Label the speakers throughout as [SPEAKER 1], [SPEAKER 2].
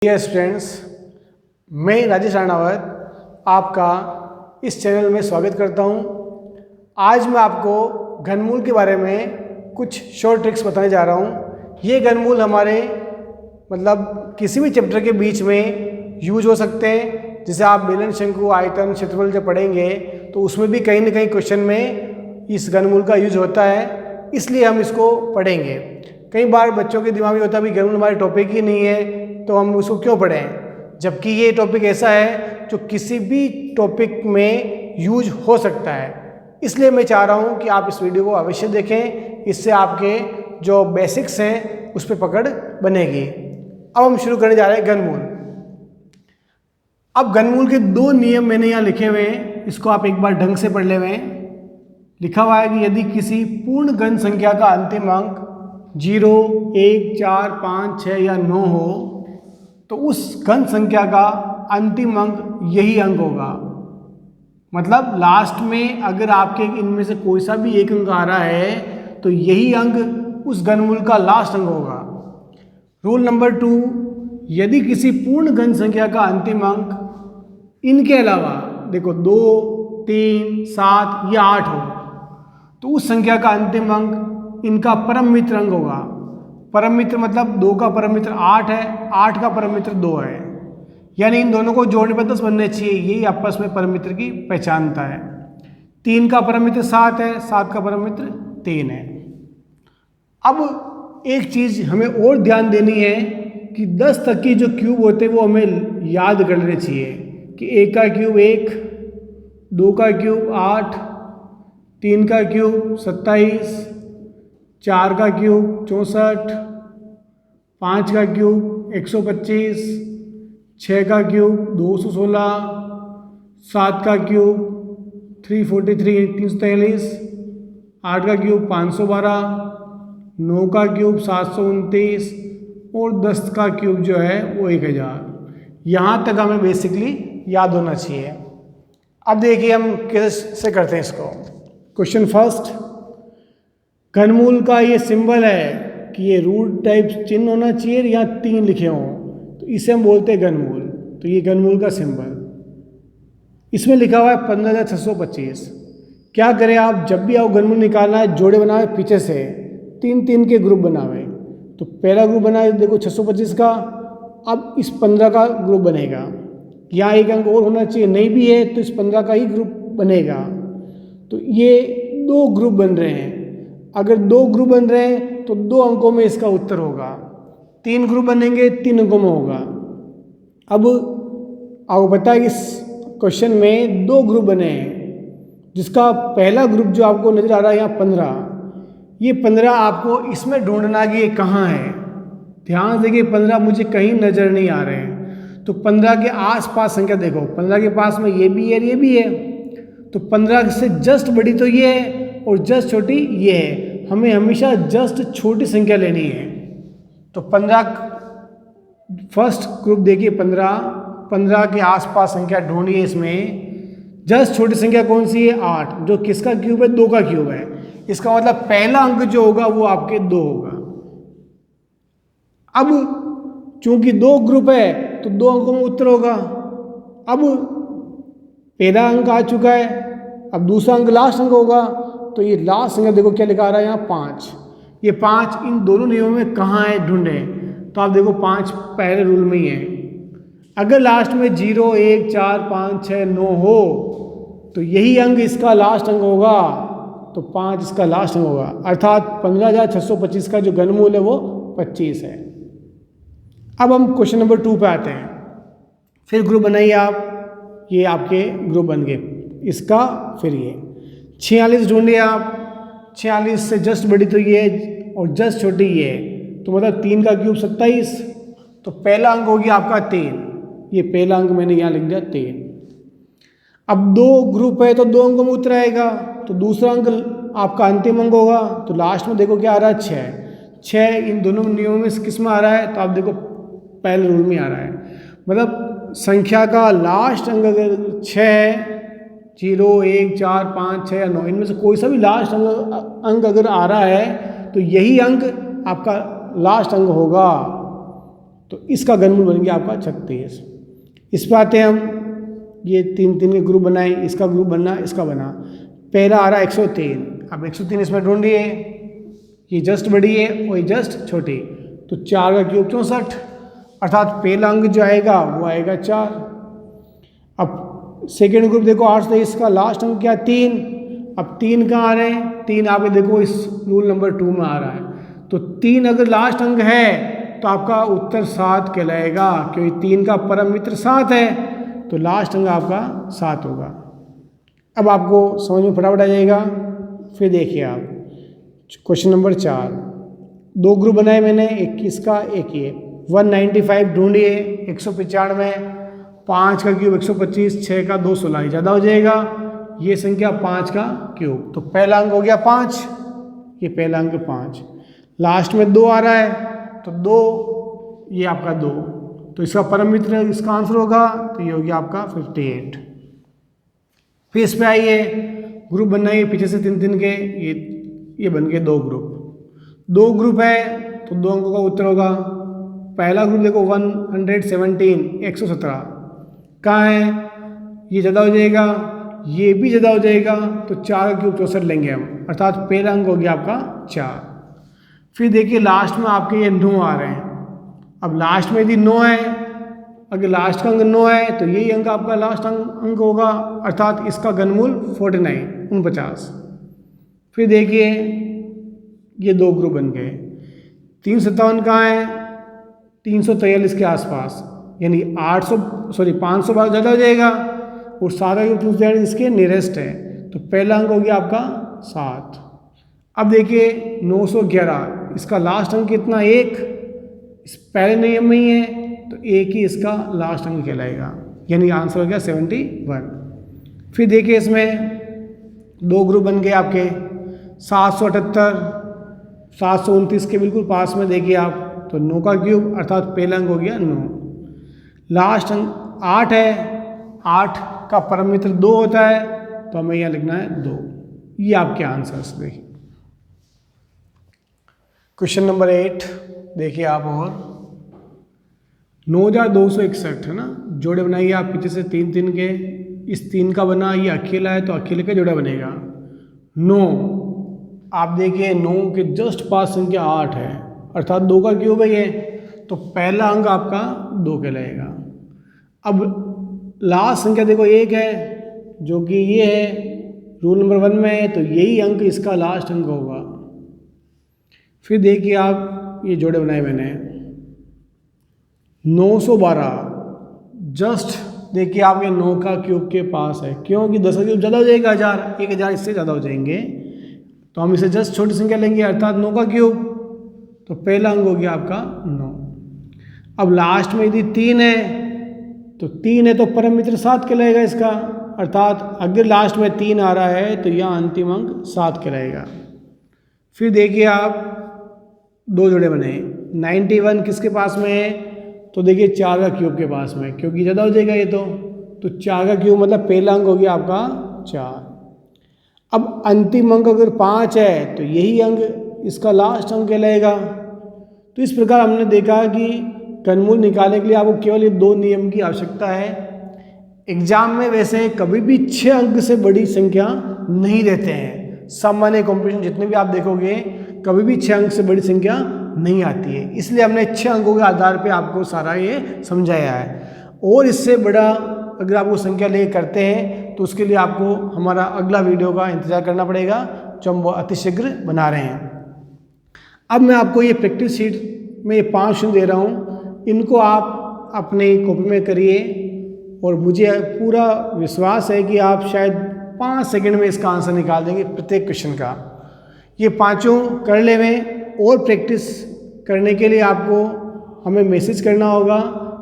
[SPEAKER 1] Dear students, मैं राजेश राणावत आपका इस चैनल में स्वागत करता हूं। आज मैं आपको घनमूल के बारे में कुछ शॉर्ट ट्रिक्स बताने जा रहा हूं। ये घनमूल हमारे किसी भी चैप्टर के बीच में यूज हो सकते हैं। जैसे आप बेलन, शंकु, आयतन, क्षेत्रफल जब पढ़ेंगे तो उसमें भी कहीं ना कहीं क्वेश्चन में इस घनमूल का यूज होता है, इसलिए हम इसको पढ़ेंगे। कई बार बच्चों के दिमाग में होता है भी घनमूल हमारे टॉपिक ही नहीं है तो हम उसको क्यों पढ़ें, जबकि ये टॉपिक ऐसा है जो किसी भी टॉपिक में यूज हो सकता है। इसलिए मैं चाह रहा हूँ कि आप इस वीडियो को अवश्य देखें, इससे आपके जो बेसिक्स हैं उस पर पकड़ बनेगी। अब हम शुरू करने जा रहे हैं घनमूल। अब घनमूल के दो नियम मैंने यहाँ लिखे हुए हैं, इसको आप एक बार ढंग से पढ़ ले हुए। लिखा हुआ है कि यदि किसी पूर्ण घन संख्या का अंतिम अंक 0, 1, 4, 5, 6 या 9 हो तो उस घन संख्या का अंतिम अंक यही अंक होगा। मतलब लास्ट में अगर आपके इनमें से कोई सा भी एक अंक आ रहा है तो यही अंक उस घनमूल का लास्ट अंक होगा। रूल नंबर 2, यदि किसी पूर्ण घन संख्या का अंतिम अंक इनके अलावा देखो 2, 3, 7 या 8 हो तो उस संख्या का अंतिम अंक इनका परम मित्र अंक होगा। परम मित्र मतलब 2 का परम मित्र 8 है, 8 का परम मित्र 2 है, यानी इन दोनों को जोड़ने पर 10 बनने चाहिए। यही आपस में परम मित्र की पहचानता है। 3 का परम मित्र 7 है, 7 का परम मित्र 3 है। अब एक चीज हमें और ध्यान देनी है कि 10 तक की जो क्यूब होते हैं वो हमें याद कर लेने चाहिए कि 1 का क्यूब 1, 2 का क्यूब 8, 3 का क्यूब 27, 4 का क्यूब 64, 5 का क्यूब 125, 6 का क्यूब 216, 7 का क्यूब 343, 8 का क्यूब 512, 9 का क्यूब 729 और 10 का क्यूब जो है वो 1000। यहाँ तक हमें बेसिकली याद होना चाहिए। अब देखिए हम कैसे करते हैं इसको। क्वेश्चन फर्स्ट, घनमूल का ये सिंबल है कि ये रूट टाइप चिन्ह होना चाहिए या 3 लिखे हों, तो इसे हम बोलते हैं घनमूल। तो ये घनमूल का सिंबल, इसमें लिखा हुआ है 15,625। क्या करें आप, जब भी आप घनमूल निकालना है जोड़े बनाए पीछे से 3-3 के ग्रुप बनावे। तो पहला ग्रुप बनाए देखो 625 का, अब इस 15 का ग्रुप बनेगा। यहाँ एक अंक और होना चाहिए, नहीं भी है तो इस 15 का ही ग्रुप बनेगा। तो ये 2 ग्रुप बन रहे हैं। अगर 2 ग्रुप बन रहे हैं तो 2 अंकों में इसका उत्तर होगा। 3 ग्रुप बनेंगे 3 अंकों में होगा। अब आपको पता है कि इस क्वेश्चन में 2 ग्रुप बने हैं, जिसका पहला ग्रुप जो आपको नजर आ रहा है यहाँ 15, ये 15 आपको इसमें ढूंढना कि ये कहाँ है। ध्यान देखिए 15 मुझे कहीं नजर नहीं आ रहे हैं, तो 15 के आसपास संख्या देखो, 15 के पास में ये भी है ये भी है, तो 15 से जस्ट बड़ी तो ये है और जस्ट छोटी ये है। हमें हमेशा जस्ट छोटी संख्या लेनी है। तो 15 फर्स्ट ग्रुप देखिए 15 के आसपास संख्या ढूंढिए। इसमें जस्ट छोटी संख्या कौन सी है, 8, जो किसका क्यूब है, 2 का क्यूब है। इसका मतलब पहला अंक जो होगा वो आपके 2 होगा। अब चूंकि 2 ग्रुप है तो 2 अंकों में उत्तर होगा। अब पहला अंक आ चुका है, अब दूसरा अंक लास्ट अंक होगा। तो ये लास्ट संख्या देखो क्या लिखा आ रहा है यहाँ 5। ये 5 इन दोनों नियमों में कहाँ है ढूंढे, तो आप देखो 5 पहले रूल में ही है। अगर लास्ट में 0, 1, 4, 5, 6, 9 हो तो यही अंक इसका लास्ट अंक होगा, तो 5 इसका लास्ट अंक होगा। अर्थात 15,625 का जो घनमूल है वो 25 है। अब हम क्वेश्चन नंबर 2 पे आते हैं। फिर ग्रुप बनाइए आप, ये आपके ग्रुप बन गए इसका। फिर ये 46 ढूंढिए आप, 46 से जस्ट बड़ी तो ये है और जस्ट छोटी ये है, तो मतलब 3 का क्यूब 27। तो पहला अंक हो गया आपका 3, ये पहला अंक मैंने यहाँ लिख दिया 3। अब 2 ग्रुप है तो 2 अंकों में उत्तर आएगा, तो दूसरा अंक आपका अंतिम अंक होगा। तो लास्ट में देखो क्या आ रहा है 6 इन दोनों नियमों में किस में आ रहा है, तो आप देखो पहले रूल में आ रहा है। मतलब संख्या का लास्ट अंक अगर 6 है, 0, 1, 4, 5, 6 या 9, इनमें से कोई सा भी लास्ट अंक अगर आ रहा है तो यही अंक आपका लास्ट अंक होगा। तो इसका घनमूल बन गया आपका 36। इस पर आते हैं हम, ये 3 के ग्रुप बनाए, इसका ग्रुप बनना, इसका बना। पहला आ रहा है 103, अब 103 इसमें ढूंढिए, ये जस्ट बड़ी है और ये जस्ट छोटी, तो 4 का क्यूब 64, अर्थात पहला अंक जो आएगा वो आएगा 4। अब सेकेंड ग्रुप देखो 8 से, इसका लास्ट अंक क्या 3, अब 3 कहाँ आ रहे हैं, 3 आप देखो इस रूल नंबर 2 में आ रहा है, तो 3 अगर लास्ट अंक है तो आपका उत्तर 7 कहलाएगा, क्योंकि 3 का परम मित्र 7 है, तो लास्ट अंक आपका 7 होगा। अब आपको समझ में फटाफट आ जाएगा। फिर देखिए आप क्वेश्चन नंबर 4, 2 ग्रुप बनाए मैंने, 21 का एक ये। 195 ढूंढिए, 195, 5 का क्यूब 125, 6 का 216, ज़्यादा हो जाएगा, ये संख्या 5 का क्यूब, तो पहला अंक हो गया 5, ये पहला अंक 5। लास्ट में 2 आ रहा है, तो 2, ये आपका 2, तो इसका परम मित्र इसका आंसर होगा, तो ये हो गया आपका 58। फिर इस पे आइए, ग्रुप बनाइए पीछे से 3 के, ये बन गए 2 ग्रुप। 2 ग्रुप है तो 2 अंकों का उत्तर होगा। पहला ग्रुप देखो 117, 117 कहाँ है, ये ज़्यादा हो जाएगा, ये भी ज़्यादा हो जाएगा, तो 4 का क्यूब 64 लेंगे हम, अर्थात पहला अंक हो गया आपका 4। फिर देखिए लास्ट में आपके ये 9 आ रहे हैं। अब लास्ट में यदि 9 है, अगर लास्ट का अंक 9 है तो यही अंक आपका लास्ट अंक होगा, अर्थात इसका घनमूल 49। फिर देखिए ये 2 ग्रुप बन गए। 357 कहाँ है, 343 के आसपास, यानी 500 बार ज़्यादा हो जाएगा, और सारा ये प्लस दैट इसके नियरेस्ट है, तो पहला अंक हो गया आपका 7। अब देखिए 911, इसका लास्ट अंक कितना, 1, इस पहले नियम में ही है, तो 1 ही इसका लास्ट अंक कहलाएगा, यानी आंसर हो गया 71। फिर देखिए इसमें 2 ग्रुप बन गए आपके, 778, 729 के बिल्कुल पास में देखिए आप, तो 9 का क्यूब, अर्थात पहला अंक हो गया 9। लास्ट अंक 8 है, 8 का परम मित्र 2 होता है, तो हमें यहाँ लिखना है 2। ये आपके आंसर्स देखिए। क्वेश्चन नंबर 8 देखिए आप, और 9261 है ना, जोड़े बनाइए आप पीछे से 3 के, इस 3 का बना, ये अकेला है तो अकेले का जोड़ा बनेगा। 9, आप देखिए 9 के जस्ट पास संख्या 8 है, अर्थात 2 का क्यूब है ये, तो पहला अंक आपका 2 कहलाएगा। अब लास्ट संख्या देखो 1 है, जो कि ये है रूल नंबर 1 में है, तो यही अंक इसका लास्ट अंक होगा। फिर देखिए आप ये जोड़े बनाए मैंने, 912 जस्ट देखिए आप ये 9 का क्यूब के पास है, क्योंकि 10 का क्यूब ज़्यादा हो जाएगा, 1000 इससे ज़्यादा हो जाएंगे, तो हम इसे जस्ट छोटी संख्या लेंगे, अर्थात 9 का क्यूब, तो पहला अंक हो गया आपका 9। अब लास्ट में यदि 3 है, तो 3 है तो परम मित्र 7 कहलाएगा इसका, अर्थात अगर लास्ट में 3 आ रहा है तो यह अंतिम अंक 7 कहलाएगा। फिर देखिए आप 2 जोड़े बने, 91 किसके पास में है, तो देखिए 4 का क्यूब के पास में, क्योंकि ज़्यादा हो जाएगा ये, तो 4 का क्यूब मतलब पहला अंक हो गया आपका 4। अब अंतिम अंक अगर 5 है तो यही अंक इसका लास्ट अंक कहलाएगा। तो इस प्रकार हमने देखा कि घनमूल निकालने के लिए आपको केवल ये 2 नियम की आवश्यकता है। एग्जाम में वैसे कभी भी 6 अंक से बड़ी संख्या नहीं देते हैं, सामान्य कॉम्पिटिशन जितने भी आप देखोगे कभी भी 6 अंक से बड़ी संख्या नहीं आती है, इसलिए हमने 6 अंकों के आधार पे आपको सारा ये समझाया है। और इससे बड़ा अगर आप वो संख्या ले करते हैं तो उसके लिए आपको हमारा अगला वीडियो का इंतज़ार करना पड़ेगा, जो हम अतिशीघ्र बना रहे हैं। अब मैं आपको ये प्रैक्टिस शीट में ये 5 क्वेश्चन दे रहा हूँ, इनको आप अपनी कॉपी में करिए, और मुझे पूरा विश्वास है कि आप शायद 5 सेकंड में इसका आंसर निकाल देंगे प्रत्येक क्वेश्चन का। ये 5 कर ले में, और प्रैक्टिस करने के लिए आपको हमें मैसेज करना होगा,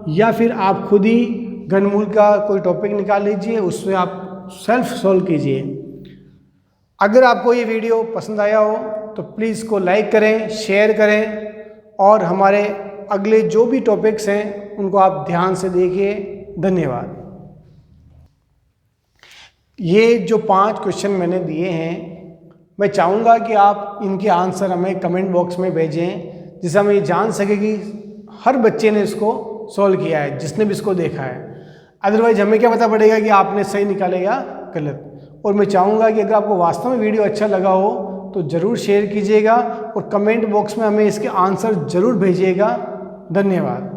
[SPEAKER 1] या फिर आप खुद ही घनमूल का कोई टॉपिक निकाल लीजिए, उससे आप सेल्फ सॉल्व कीजिए। अगर आपको ये वीडियो पसंद आया हो तो प्लीज़ इसको लाइक करें, शेयर करें, और हमारे अगले जो भी टॉपिक्स हैं उनको आप ध्यान से देखिए। धन्यवाद। ये जो 5 क्वेश्चन मैंने दिए हैं, मैं चाहूँगा कि आप इनके आंसर हमें कमेंट बॉक्स में भेजें, जिससे हम ये जान सकें कि हर बच्चे ने इसको सॉल्व किया है, जिसने भी इसको देखा है। अदरवाइज हमें क्या पता पड़ेगा कि आपने सही निकाला या गलत। और मैं चाहूँगा कि अगर आपको वास्तव में वीडियो अच्छा लगा हो तो ज़रूर शेयर कीजिएगा और कमेंट बॉक्स में हमें इसके आंसर ज़रूर भेजिएगा। धन्यवाद।